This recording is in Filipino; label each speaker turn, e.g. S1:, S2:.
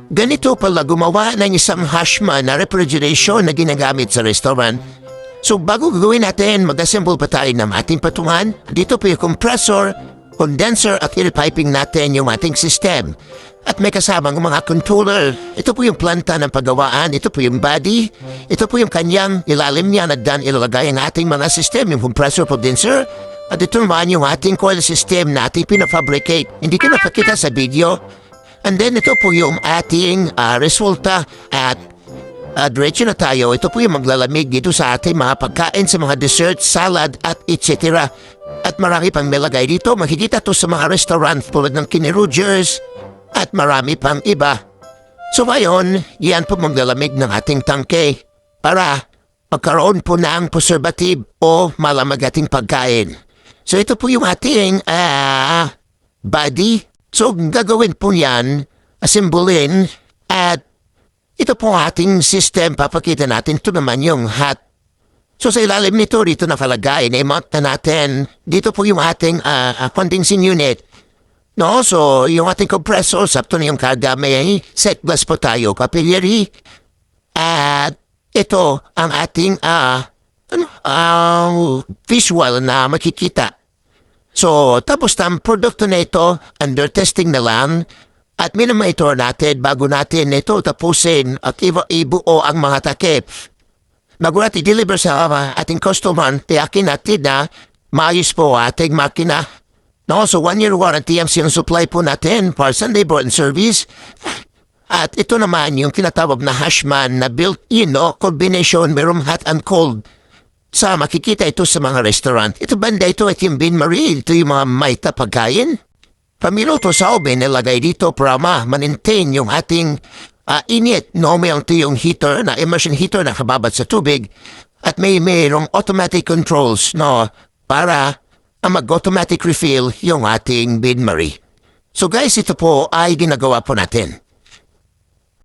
S1: Ganito pala gumawa ng isang hashman na refrigeration na ginagamit sa restaurant. So bago gagawin natin, mag-assemble pa tayo ng ating patungan. Dito po yung compressor, condenser at air piping natin yung ating system. At may kasamang mga controller. Ito po yung planta ng paggawaan, ito po yung body, ito po yung kanyang ilalim niya na dan ilalagay ang ating mga system, yung compressor, condenser. At ito naman yung ating coil system na ating pinafabricate. Hindi ko napakita sa video. And then ito po yung ating resulta at diretso na tayo. Ito po yung maglalamig dito sa ating mga pagkain sa mga dessert, salad at etc. At marami pang nilagay dito. Makikita to sa mga restaurant tulad ng Kenny Rogers at marami pang iba. So ngayon, yan po maglalamig ng ating tangke para magkaroon po ng preservative o malamig ating pagkain. So ito po yung ating body. So, gagawin po yan, assemblin, at ito po ating system, papakita natin. Ito naman yung hot. So, sa ilalim nito, dito nakalagay, na-mount na natin. Dito po yung ating condensing unit. No, so, yung ating compressor, sapto na yung karga, may set glass po tayo, capillary. At ito, ang ating visual na makikita. So, tapos ang produkto na ito, under testing na lang, at minamonitor natin bago natin ito tapusin at ibuo ang mga takip. Bago natin deliver sa ating customer, tiyakin natin na maayos po ating makina. No, so 1-year warranty ang sinusupply po natin for Sunday board and service. At ito naman yung tinatawag na hashman na built-in combination mayroong hot and cold. Sa makikita ito sa mga restaurant. Ito banda ito at yung Bain-Marie. Ito yung mga maita pagkain. Pamiluto sa oven nilagay dito para ma-maintain yung ating init. Normal ito yung heater na immersion heater na kababad sa tubig. At mayroong automatic controls para mag-automatic refill yung ating Bain-Marie. So guys, ito po ay ginagawa po natin.